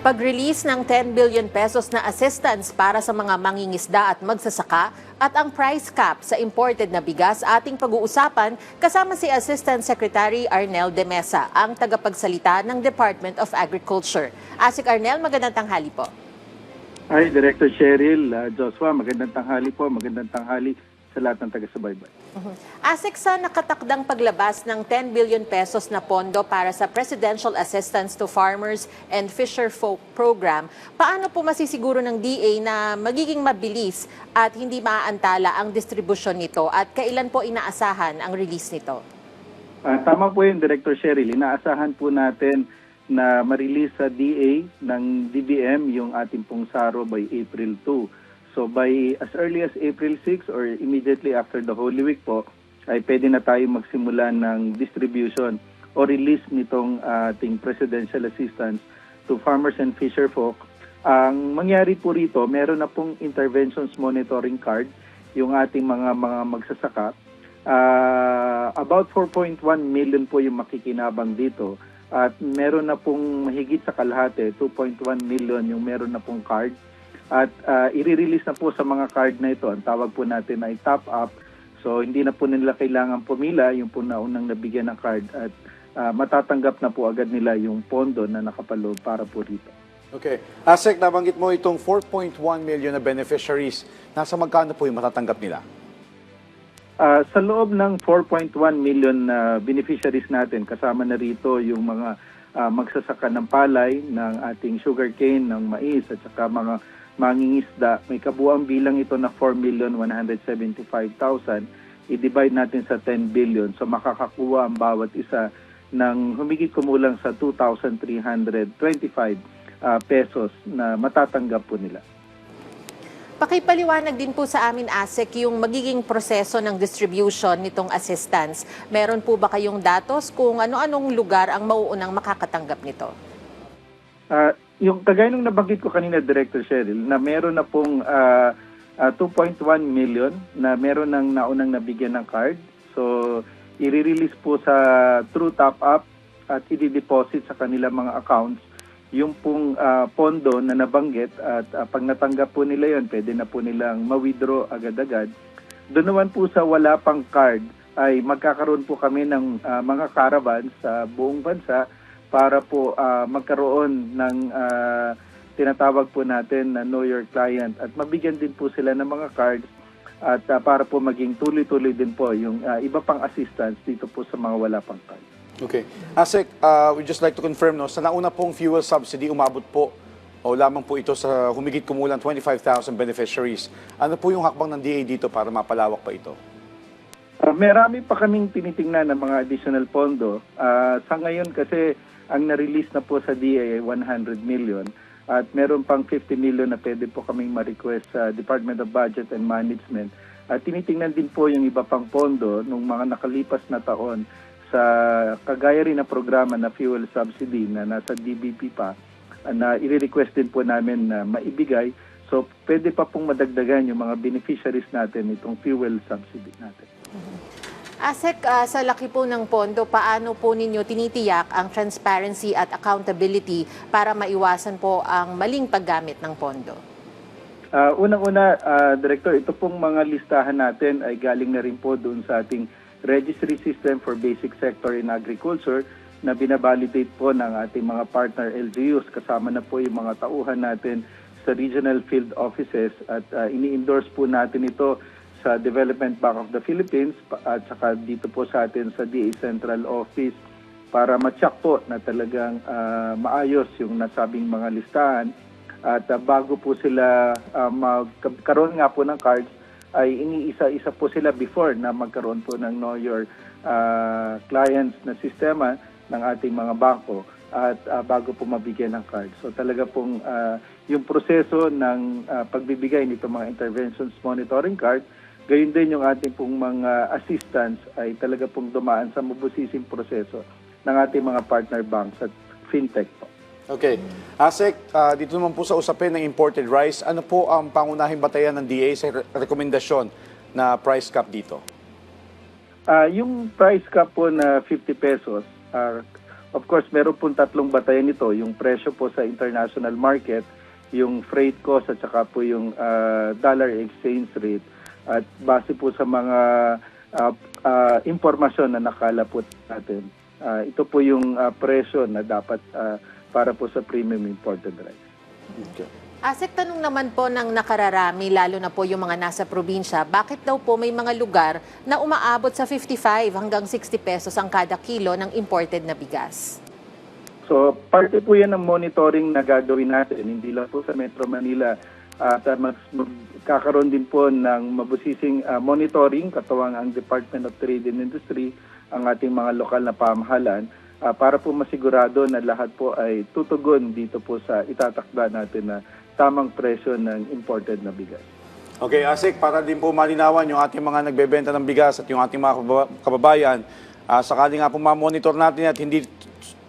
Pag-release ng 10 billion pesos na assistance para sa mga mangingisda at magsasaka at ang price cap sa imported na bigas ating pag-uusapan kasama si Assistant Secretary Arnel de Mesa, ang tagapagsalita ng Department of Agriculture. Asik Arnel, magandang tanghali po. Hi, Director Cheryl, Joshua, magandang tanghali po, magandang tanghali sa lahat ng taga-subaybay. Asik, sa nakatakdang paglabas ng 10 billion pesos na pondo para sa Presidential Assistance to Farmers and Fisher Folk Program, paano po masisiguro ng DA na magiging mabilis at hindi maaantala ang distribusyon nito at kailan po inaasahan ang release nito? Tama po yun, Director Cheryl. Inaasahan po natin na ma-release sa DA ng DBM yung ating pong SARO by April 2. So by as early as April 6 or immediately after the Holy Week po, ay pwede na tayo magsimula ng distribution o release nitong ating presidential assistance to farmers and fisher folk. Ang mangyari po rito, meron na pong interventions monitoring card yung ating mga magsasaka. About 4.1 million po yung makikinabang dito at meron na pong mahigit sa kalahati, 2.1 million yung meron na pong card. At i-release na po sa mga card na ito. Ang tawag po natin ay top up. So hindi na po nila kailangan pumila yung po naunang nabigyan ng card at matatanggap na po agad nila yung pondo na nakapaloob para po rito. Okay. Asek, nabanggit mo itong 4.1 million na beneficiaries. Nasa magkano po yung matatanggap nila? Sa loob ng 4.1 million beneficiaries natin, kasama na rito yung mga magsasaka ng palay, ng ating sugarcane, ng mais at saka mga mangingisda, may kabuang bilang ito na 4,175,000. I-divide natin sa 10 billion. So makakakuha ang bawat isa ng humigit kumulang sa 2,325 pesos na matatanggap po nila. Pakipaliwanag din po sa amin, Asek, yung magiging proseso ng distribution nitong assistance. Meron po ba kayong datos kung ano-anong lugar ang mauunang makakatanggap nito? Yung kagaya nung nabanggit ko kanina, Director Cheryl, na meron na pong 2.1 million na meron ng naunang nabigyan ng card. So, i-release po sa True Top Up at i-deposit sa kanilang mga accounts yung pong pondo na nabanggit at pag natanggap po nila yon, pwede na po nilang ma-withdraw agad-agad. Doon naman po sa wala pang card ay magkakaroon po kami ng mga caravans sa buong bansa para po magkaroon ng tinatawag po natin na Know Your Client at mabigyan din po sila ng mga cards at para po maging tuloy-tuloy din po yung iba pang assistance dito po sa mga wala pang card. Okay. Asek, we just like to confirm, no, sa nauna pong fuel subsidy, umabot po o lamang po ito sa humigit kumulang 25,000 beneficiaries. Ano po yung hakbang ng DA dito para mapalawak pa ito? Marami pa kaming tinitingnan ng mga additional pondo. Sa ngayon kasi ang na-release na po sa DA ay 100 million at meron pang 50 million na pwede po kaming ma-request sa Department of Budget and Management. At tinitingnan din po yung iba pang pondo nung mga nakalipas na taon sa kagaya rin na programa na fuel subsidy na nasa DBP pa na i-request din po namin na maibigay. So pwede pa pong madagdagan yung mga beneficiaries natin itong fuel subsidy natin. Asek, sa laki po ng pondo, paano po ninyo tinitiyak ang transparency at accountability para maiwasan po ang maling paggamit ng pondo? Unang-una, Director, ito pong mga listahan natin ay galing na rin po doon sa ating registry system for basic sector in agriculture na binabalidate po ng ating mga partner LGUs. Kasama na po yung mga tauhan natin sa regional field offices at ini-endorse po natin ito sa Development Bank of the Philippines at saka dito po sa atin sa DA Central Office para ma-check po na talagang maayos yung nasabing mga listahan at bago po sila magkaroon nga po ng cards ay iniisa-isa po sila before na magkaroon po ng Know Your Clients na sistema ng ating mga bangko at bago po mabigyan ng card. So talaga pong yung proseso ng pagbibigay nito mga interventions monitoring card, gayon din yung ating pong mga assistance ay talaga pong dumaan sa mabusising proseso ng ating mga partner banks at fintech po. Okay. Asek, dito naman po sa usapin ng imported rice, ano po ang pangunahing batayan ng DA sa rekomendasyon na price cap dito? Yung price cap po na 50 pesos, Of course, meron pong tatlong batayan nito, yung presyo po sa international market, yung freight cost at saka po yung dollar exchange rate. At base po sa mga impormasyon na nakalapot natin, ito po yung presyo na dapat para po sa premium imported rice. Okay. Asek, tanong naman po ng nakararami, lalo na po yung mga nasa probinsya, bakit daw po may mga lugar na umaabot sa 55 hanggang 60 pesos ang kada kilo ng imported na bigas? So, parte po yan ng monitoring na gagawin natin, hindi lang po sa Metro Manila. At magkakaroon din po ng mabusising monitoring, katuwang ang Department of Trade and Industry, ang ating mga lokal na pamahalaan, para po masigurado na lahat po ay tutugon dito po sa itatakda natin na tamang presyo ng imported na bigas. Okay, Asik, para din po malinawan yung ating mga nagbebenta ng bigas at yung ating mga kababayan, sakali nga po ma-monitor natin at hindi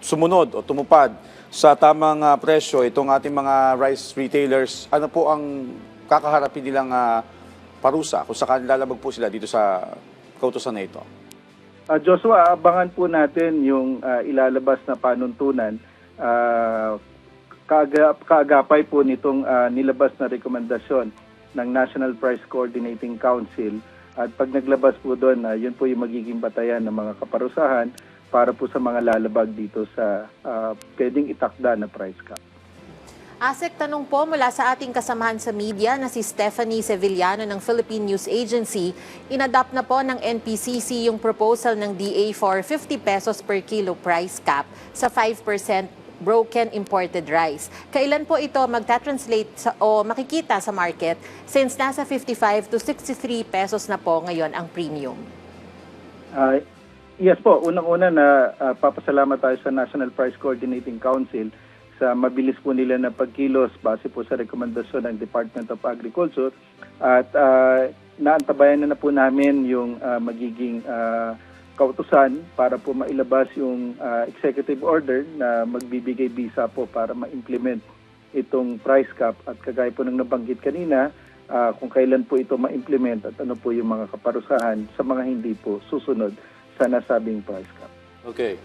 sumunod o tumupad sa tamang presyo itong ating mga rice retailers, ano po ang kakaharapin nilang parusa kung sakali lalabag po sila dito sa kautusan na ito? Joshua, abangan po natin yung ilalabas na panuntunan. Kaagapay po nitong nilabas na rekomendasyon ng National Price Coordinating Council, at pag naglabas po doon, yun po yung magiging batayan ng mga kaparusahan para po sa mga lalabag dito sa pwedeng itakda na price cap. Asek, tanong po mula sa ating kasamahan sa media na si Stephanie Sevillano ng Philippine News Agency, inadapt na po ng NPCC yung proposal ng DA for 50 pesos per kilo price cap sa 5% broken imported rice. Kailan po ito magta-translate o makikita sa market since nasa 55 to 63 pesos na po ngayon ang premium? Yes po, unang-una na papasalamat tayo sa National Price Coordinating Council sa mabilis po nila na pagkilos base po sa rekomendasyon ng Department of Agriculture, at naantabayan na po namin yung magiging kautusan para po mailabas yung executive order na magbibigay bisa po para ma-implement itong price cap, at kagaya po ng nabanggit kanina, kung kailan po ito ma-implement at ano po yung mga kaparusahan sa mga hindi po susunod sa nasabing price cap. Okay.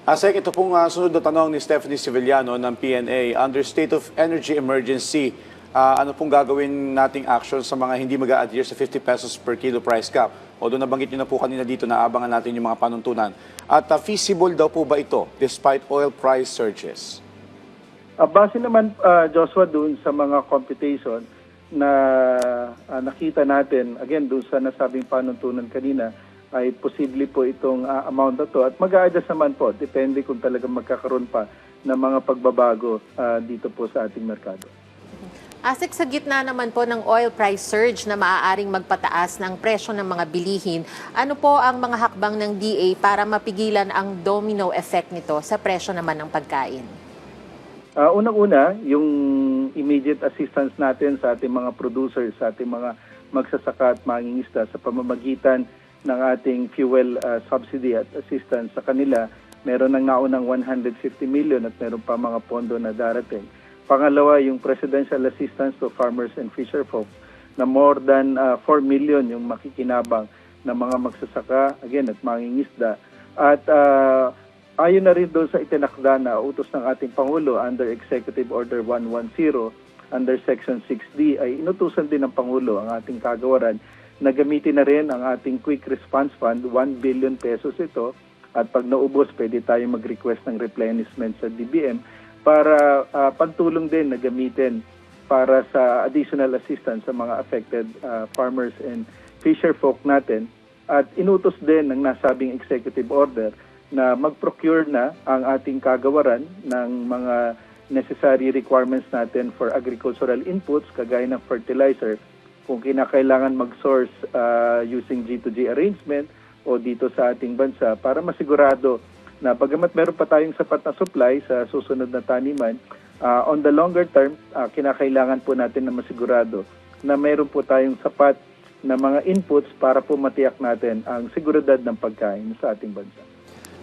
Asek, ito pong sunod na tanong ni Stephanie Sevillano ng PNA. Under state of energy emergency, ano pong gagawin nating action sa mga hindi mag-a-adhere sa 50 pesos per kilo price cap? Although nabanggit nyo na po kanina dito na abangan natin yung mga panuntunan. At feasible daw po ba ito despite oil price surges? Base naman, Joshua, doon sa mga computation na nakita natin, again, doon sa nasabing panuntunan kanina, ay posible po itong amount na to, at mag-a-adjust naman po, depende kung talagang magkakaroon pa ng mga pagbabago dito po sa ating merkado. Asik, sa gitna naman po ng oil price surge na maaaring magpataas ng presyo ng mga bilihin, ano po ang mga hakbang ng DA para mapigilan ang domino effect nito sa presyo naman ng pagkain? Unang-una, yung immediate assistance natin sa ating mga producers, sa ating mga magsasaka at mangingisda sa pamamagitan ng ating fuel subsidy at assistance sa kanila. Meron ng naunang 150 million at meron pa mga pondo na darating. Pangalawa, yung presidential assistance to farmers and fisherfolk na more than 4 million yung makikinabang ng mga magsasaka, again, at mangingisda. At ayon na rin doon sa itinakda na utos ng ating Pangulo under Executive Order 110, under Section 6D, ay inutusan din ng Pangulo ang ating kagawaran na gamitin na rin ang ating Quick Response Fund, 1 billion pesos ito, at pag naubos, pwede tayo mag-request ng replenishment sa DBM para pagtulong din na gamitin para sa additional assistance sa mga affected farmers and fisherfolk natin. At inutos din ng nasabing executive order na mag-procure na ang ating kagawaran ng mga necessary requirements natin for agricultural inputs, kagaya ng fertilizer, kung kinakailangan mag-source using G2G arrangement o dito sa ating bansa, para masigurado na bagamat meron pa tayong sapat na supply sa susunod na taniman, on the longer term, kinakailangan po natin na masigurado na meron po tayong sapat na mga inputs para po matiyak natin ang seguridad ng pagkain sa ating bansa.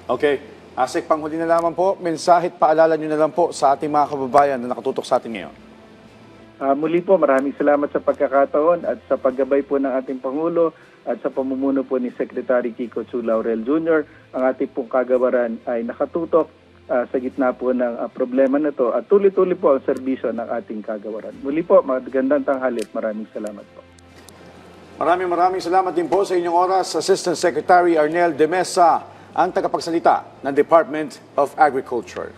Okay. Asik, panghuli na lamang po, mensahe at paalala nyo na lang po sa ating mga kababayan na nakatutok sa atin ngayon. Muli po, maraming salamat sa pagkakataon at sa paggabay po ng ating Pangulo at sa pamumuno po ni Secretary Kiko Chu Laurel Jr. Ang ating pong kagawaran ay nakatutok sa gitna po ng problema na to at tuloy-tuloy po ang serbisyo ng ating kagawaran. Muli po, magandang tanghali at maraming salamat po. Maraming salamat din po sa inyong oras, Assistant Secretary Arnel de Mesa, ang tagapagsalita ng Department of Agriculture.